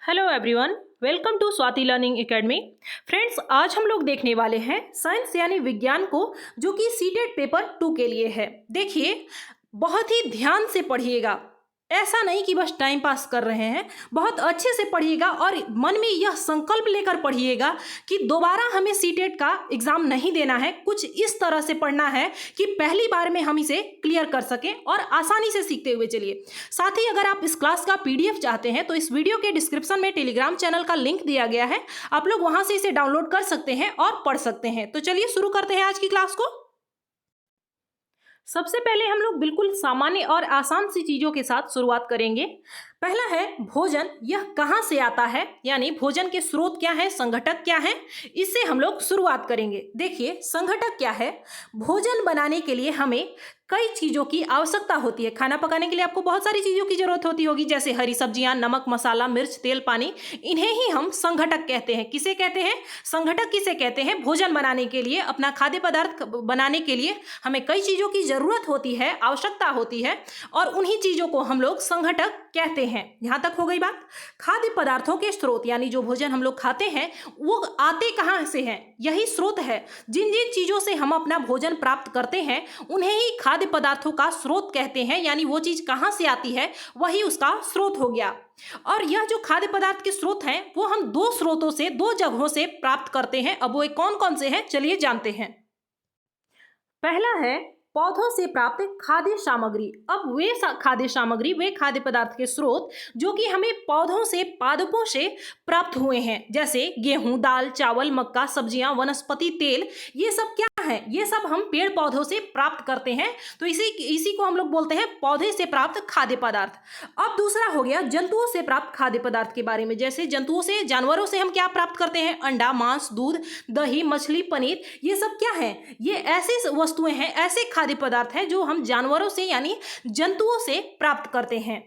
Hello everyone, welcome to Swati learning academy. Friends, आज हम लोग देखने वाले हैं साइंस यानी विज्ञान को, जो कि सीटेट पेपर 2 के लिए है। देखिए, बहुत ही ध्यान से पढ़िएगा, ऐसा नहीं कि बस टाइम पास कर रहे हैं। बहुत अच्छे से पढ़िएगा और मन में यह संकल्प लेकर पढ़िएगा कि दोबारा हमें सीटेट का एग्जाम नहीं देना है। कुछ इस तरह से पढ़ना है कि पहली बार में हम इसे क्लियर कर सकें और आसानी से सीखते हुए चलिए। साथ ही अगर आप इस क्लास का पीडीएफ चाहते हैं तो इस वीडियो के डिस्क्रिप्शन में टेलीग्राम चैनल का लिंक दिया गया है, आप लोग वहां से इसे डाउनलोड कर सकते हैं और पढ़ सकते हैं। तो चलिए शुरू करते हैं आज की क्लास को। सबसे पहले हम लोग बिल्कुल सामान्य और आसान सी चीजों के साथ शुरुआत करेंगे। पहला है भोजन, यह कहाँ से आता है, यानी भोजन के स्रोत क्या है, संघटक क्या है, इससे हम लोग शुरुआत करेंगे। देखिए, संघटक क्या है। भोजन बनाने के लिए हमें कई चीज़ों की आवश्यकता होती है। खाना पकाने के लिए आपको बहुत सारी चीज़ों की जरूरत होती होगी, जैसे हरी सब्जियां, नमक, मसाला, मिर्च, तेल, पानी। इन्हें ही हम संघटक कहते हैं। किसे कहते हैं? संघटक किसे कहते हैं? भोजन बनाने के लिए, अपना खाद्य पदार्थ बनाने के लिए हमें कई चीज़ों की जरूरत होती है, आवश्यकता होती है, और उन्हीं चीज़ों को हम लोग संघटक कहते हैं। यहाँ तक हो गई बात। खाद्य पदार्थों के स्रोत, यानी जो भोजन हम लोग खाते हैं वो आते कहाँ से हैं? यही स्रोत है। जिन जिन चीज़ों से हम अपना भोजन प्राप्त करते हैं उन्हें ही खाद्य पदार्थों का स्रोत कहते हैं, यानी वो चीज कहाँ से आती है वही उसका स्रोत हो गया। और यह जो खाद्य पदार्थ के स्रोत हैं वो हम दो स्रोतों से, दो जगहों से प्राप्त करते हैं। अब वो कौन कौन से हैं, चलिए जानते हैं। पहला है पौधों से प्राप्त खाद्य सामग्री। अब वे खाद्य सामग्री, वे खाद्य पदार्थ के स्रोत जो कि हमें पौधों से, पादपों से प्राप्त हुए हैं, जैसे गेहूं, दाल, चावल, मक्का, सब्जियां, वनस्पति तेल, ये सब क्या है? ये सब हम पेड़ पौधों से प्राप्त करते हैं। तो इसी को हम लोग बोलते हैं पौधे से प्राप्त खाद्य पदार्थ। अब दूसरा हो गया जंतुओं से प्राप्त खाद्य पदार्थ के बारे में। जैसे जंतुओं से, जानवरों से हम क्या प्राप्त करते हैं? अंडा, मांस, दूध, दही, मछली, पनीर। ये सब क्या है? ये ऐसी वस्तुएं हैं, ऐसे खाद्य पदार्थ हैं जो हम जानवरों से यानी जंतुओं से प्राप्त करते हैं।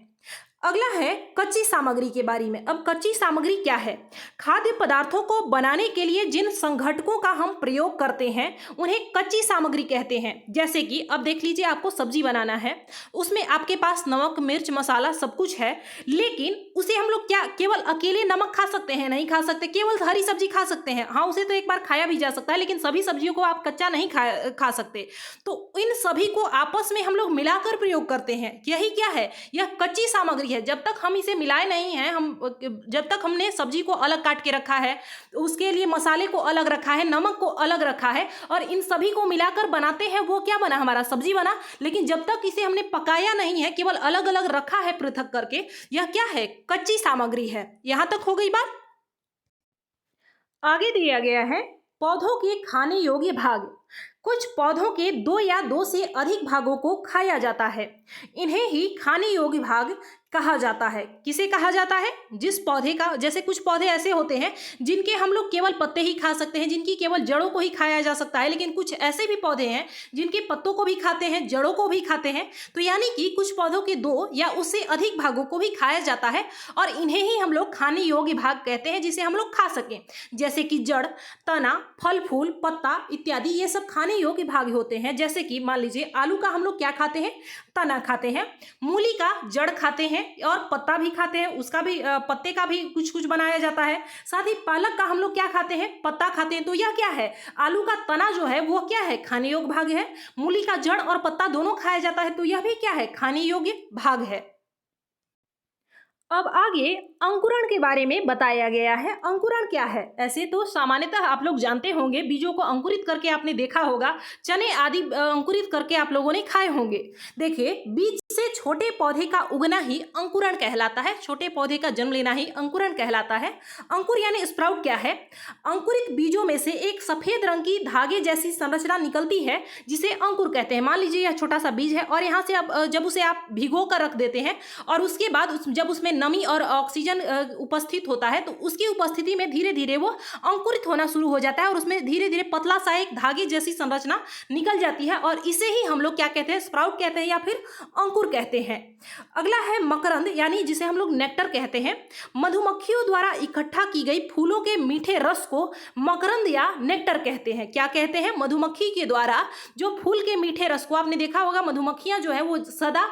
अगला है कच्ची सामग्री के बारे में। अब कच्ची सामग्री क्या है? खाद्य पदार्थों को बनाने के लिए जिन संघटकों का हम प्रयोग करते हैं उन्हें कच्ची सामग्री कहते हैं। जैसे कि अब देख लीजिए, आपको सब्जी बनाना है, उसमें आपके पास नमक, मिर्च, मसाला सब कुछ है, लेकिन उसे हम लोग क्या केवल अकेले नमक खा सकते हैं? नहीं खा सकते। केवल हरी सब्जी खा सकते हैं, हाँ, उसे तो एक बार खाया भी जा सकता है, लेकिन सभी सब्जियों को आप कच्चा नहीं खा सकते। तो इन सभी को आपस में हम लोग मिलाकर प्रयोग करते हैं। यही क्या है? यह कच्ची सामग्री है। जब तक हम इसे मिलाए नहीं हैं, जब तक हमने सब्जी को अलग काट के रखा है, उसके लिए मसाले को अलग रखा है, नमक को अलग रखा है, और इन सभी को मिलाकर बनाते हैं, वो क्या बना? हमारा सब्जी बना। लेकिन जब तक इसे हमने पकाया नहीं है, केवल अलग अलग रखा है पृथक करके, यह क्या है? कच्ची सामग्री है। यहां तक हो गई बात। आगे दिया गया है पौधों के खाने योग्य भाग। कुछ पौधों के दो या दो से अधिक भागों को खाया जाता है, इन्हें ही खाने योग्य भाग कहा जाता है। किसे कहा जाता है? जिस पौधे का, जैसे कुछ पौधे ऐसे होते हैं जिनके हम लोग केवल पत्ते ही खा सकते हैं, जिनकी केवल जड़ों को ही खाया जा सकता है, लेकिन कुछ ऐसे भी पौधे हैं जिनके पत्तों को भी खाते हैं, जड़ों को भी खाते हैं। तो यानी कि कुछ पौधों के दो या उससे अधिक भागों को भी खाया जाता है, और इन्हें ही हम लोग खाने योग्य भाग कहते हैं, जिसे हम लोग खा सकें। जैसे कि जड़, तना, फल फूल, पत्ता इत्यादि, ये सब खाने योग्य भाग होते हैं। जैसे कि मान लीजिए, आलू का हम लोग क्या खाते हैं? तना खाते हैं। मूली का जड़ खाते हैं और पत्ता भी खाते हैं, उसका भी पत्ते का भी कुछ कुछ बनाया जाता है। साथ ही पालक का हम लोग क्या खाते हैं? पत्ता खाते हैं। तो यह क्या है? आलू का तना जो है वो क्या है? खाने योग्य भाग है। मूली का जड़ और पत्ता दोनों खाया जाता है, तो यह भी क्या है? खाने योग्य भाग है। अब आगे अंकुरण के बारे में बताया गया है। अंकुरण क्या है? ऐसे तो सामान्यतः आप लोग जानते होंगे, बीजों को अंकुरित करके आपने देखा होगा, चने आदि अंकुरित करके आप लोगों ने खाए होंगे। देखिए, बीज से छोटे पौधे का उगना ही अंकुरण कहलाता है। छोटे पौधे का जन्म लेना ही अंकुरण कहलाता है। अंकुर यानी स्प्राउट क्या है? अंकुरित बीजों में से एक सफेद रंग की धागे जैसी संरचना निकलती है, जिसे अंकुर कहते हैं। मान लीजिए, यह छोटा सा बीज है, और यहाँ से अब जब उसे आप भिगो कर रख देते हैं, और उसके बाद जब उसमें नमी और ऑक्सीजन उपस्थित होता है, तो उसकी उपस्थिति में धीरे धीरे वो अंकुरित होना शुरू हो जाता है, और उसमें धीरे धीरे पतला सा एक धागे जैसी संरचना निकल जाती है, और इसे ही हम लोग क्या कहते हैं? स्प्राउट कहते हैं, या फिर अंकुर अंकुर कहते हैं। अगला है मकरंद, यानी जिसे हम लोग नेक्टर कहते हैं। मधुमक्खियों द्वारा इकट्ठा की गई फूलों के मीठे रस को मकरंद या नेक्टर कहते हैं। क्या कहते हैं? मधुमक्खी के द्वारा जो फूल के मीठे रस को, आपने देखा होगा मधुमक्खियां जो है वो सदा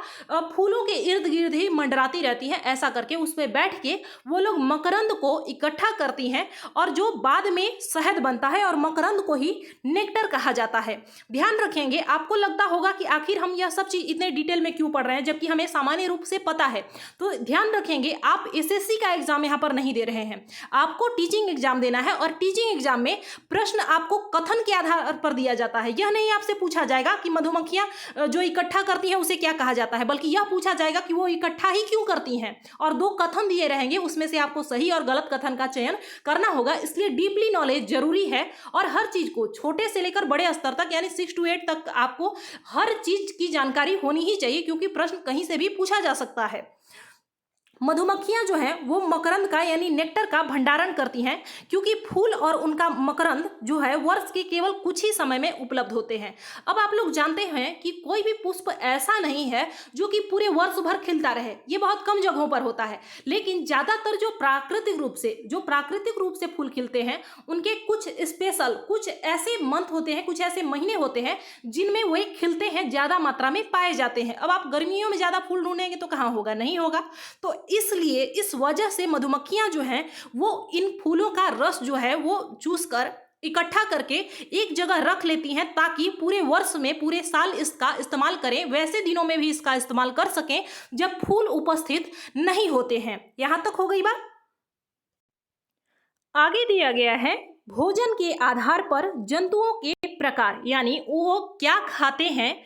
फूलों के इर्द गिर्द ही मंडराती रहती हैं, ऐसा करके उस पर बैठ के वो लोग मकरंद को इकट्ठा करती हैं और जो बाद में शहद बनता है, और मकरंद को ही नेक्टर कहा जाता है। ध्यान रखेंगे, आपको लगता होगा कि आखिर हम यह सब चीज इतने डिटेल में क्यों पढ़ रहे हैं जबकि हमें सामान्य रूप से पता है। तो ध्यान रखेंगे, आप एसएससी का एग्जाम यहां पर नहीं दे रहे हैं, आपको टीचिंग एग्जाम देना है और टीचिंग एग्जाम में प्रश्न आपको कथन के आधार पर दिया जाता है। यह नहीं आपसे पूछा जाएगा कि मधुमक्खियां जो इकट्ठा करती हैं उसे क्या कहा जाता है, बल्कि यह पूछा जाएगा कि वो इकट्ठा ही क्यों करती हैं, और 2 कथन दिए रहेंगे, उसमें से आपको सही और गलत कथन का चयन करना होगा। इसलिए डीपली नॉलेज जरूरी है और हर चीज को छोटे से लेकर बड़े स्तर तक यानी 6 to 8 तक आपको हर चीज की जानकारी होनी ही चाहिए, क्योंकि प्रश्न कहीं से भी पूछा जा सकता है। मधुमक्खियां जो हैं वो मकरंद का यानी नेक्टर का भंडारण करती हैं, क्योंकि फूल और उनका मकरंद जो है वर्ष के केवल कुछ ही समय में उपलब्ध होते हैं। अब आप लोग जानते हैं कि कोई भी पुष्प ऐसा नहीं है जो कि पूरे वर्ष भर खिलता रहे, ये बहुत कम जगहों पर होता है। लेकिन ज्यादातर जो प्राकृतिक रूप से फूल खिलते हैं उनके कुछ स्पेशल, कुछ ऐसे मंथ होते हैं, कुछ ऐसे महीने होते हैं जिनमें वे खिलते हैं, ज्यादा मात्रा में पाए जाते हैं। अब आप गर्मियों में ज्यादा फूल ढूंढेंगे तो कहाँ होगा, नहीं होगा। तो इसलिए इस वजह से मधुमक्खियां जो हैं वो इन फूलों का रस जो है वो चूस कर इकट्ठा करके एक जगह रख लेती हैं, ताकि पूरे वर्ष में, पूरे साल इसका इस्तेमाल करें, वैसे दिनों में भी इसका इस्तेमाल कर सकें जब फूल उपस्थित नहीं होते हैं। यहां तक हो गई बात। आगे दिया गया है भोजन के आधार पर जंतुओं के प्रकार, यानी वो क्या खाते हैं,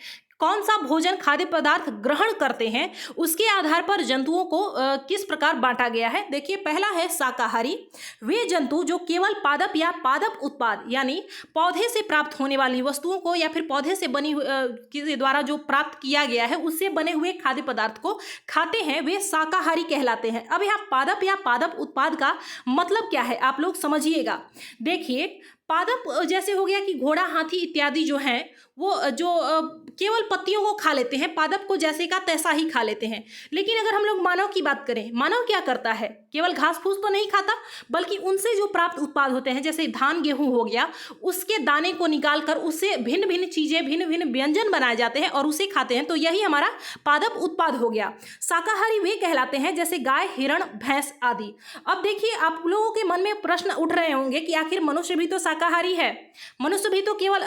कौन सा भोजन खाद्य पदार्थ ग्रहण करते हैं, उसके आधार पर जंतुओं को किस प्रकार बांटा गया है। देखिए, पहला है शाकाहारी। वे जंतु जो केवल पादप या पादप उत्पाद यानी पौधे से प्राप्त होने वाली वस्तुओं को या फिर पौधे से बनी के द्वारा जो प्राप्त किया गया है उससे बने हुए खाद्य पदार्थ को खाते हैं, वे शाकाहारी कहलाते हैं। अब यहाँ पादप या पादप उत्पाद का मतलब क्या है आप लोग समझिएगा। देखिए, पादप जैसे हो गया कि घोड़ा, हाथी इत्यादि जो हैं वो जो केवल पत्तियों को खा लेते हैं, पादप को जैसे का तैसा ही खा लेते हैं। लेकिन अगर हम लोग मानव की बात करें, मानव क्या करता है, केवल घास फूस तो नहीं खाता, बल्कि उनसे जो प्राप्त उत्पाद होते हैं, जैसे धान गेहूं हो गया, उसके दाने को निकाल कर उससे भिन्न भिन्न चीजें, भिन्न भिन्न व्यंजन बनाए जाते हैं और उसे खाते हैं। तो यही हमारा पादप उत्पाद हो गया। शाकाहारी वे कहलाते हैं जैसे गाय, हिरण, भैंस आदि। अब देखिए, आप लोगों के मन में प्रश्न उठ रहे होंगे कि आखिर मनुष्य भी तो शाकाहारी है, मनुष्य भी तो केवल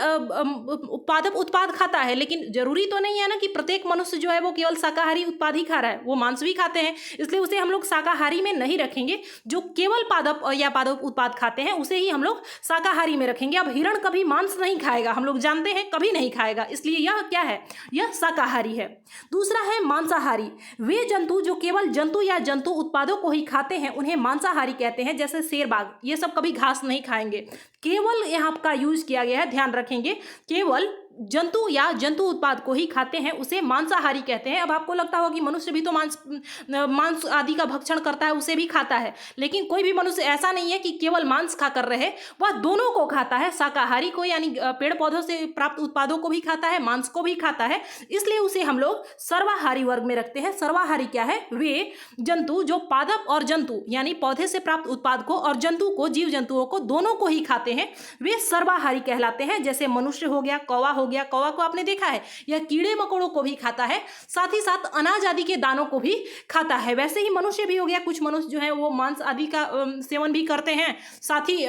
पादप उत्पाद खाता है। लेकिन जरूरी तो नहीं है ना कि प्रत्येक मनुष्य जो है वो केवल शाकाहारी उत्पाद ही खा रहा है, वो मांस भी खाते हैं, इसलिए उसे हम लोग शाकाहारी में नहीं रखेंगे। जो केवल पादप या पादप उत्पाद खाते हैं उसे ही हम लोग शाकाहारी में रखेंगे। अब हिरण कभी मांस नहीं खाएगा, हम लोग जानते हैं, कभी नहीं खाएगा, इसलिए यह क्या है, यह शाकाहारी है। दूसरा है मांसाहारी। वे जंतु जो केवल जंतु या जंतु उत्पादों को ही खाते हैं उन्हें मांसाहारी कहते हैं, जैसे शेर, बाघ, ये सब कभी घास नहीं खाएंगे। केवल यहाँ का यूज किया गया है, ध्यान रखेंगे, केवल जंतु या जंतु उत्पाद को ही खाते हैं उसे मांसाहारी कहते हैं। अब आपको लगता होगा कि मनुष्य भी तो मांस आदि का भक्षण करता है, उसे भी खाता है, लेकिन कोई भी मनुष्य ऐसा नहीं है कि केवल मांस खाकर रहे, वह दोनों को खाता है, शाकाहारी को यानी पेड़ पौधों से प्राप्त उत्पादों को भी खाता है, मांस को भी खाता है, इसलिए उसे हम लोग सर्वाहारी वर्ग में रखते हैं। सर्वाहारी क्या है, वे जंतु जो पादप और जंतु यानी पौधे से प्राप्त उत्पाद को और जंतु को, जीव जंतुओं को, दोनों को ही खाते हैं, वे सर्वाहारी कहलाते हैं। जैसे मनुष्य हो गया, कौवा हो गया, कौवा को आपने देखा है, यह कीड़े मकोड़ों को भी खाता है, साथ ही साथ अनाज आदि के दानों को भी खाता है। वैसे ही मनुष्य भी हो गया, कुछ मनुष्य जो है वो मांस आदि का सेवन भी करते हैं, साथ ही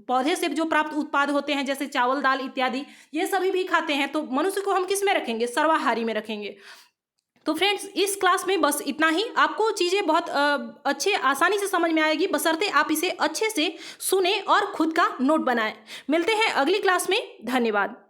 पौधे से जो प्राप्त उत्पाद होते हैं जैसे चावल, दाल इत्यादि, ये सभी भी खाते हैं। तो मनुष्य को हम किस में रखेंगे, सर्वाहारी में रखेंगे। तो फ्रेंड्स, इस क्लास में बस इतना ही। आपको चीज़ें बहुत अच्छे आसानी से समझ में आएगी, बशर्ते आप इसे अच्छे से सुने और खुद का नोट बनाएं। मिलते हैं अगली क्लास में। धन्यवाद।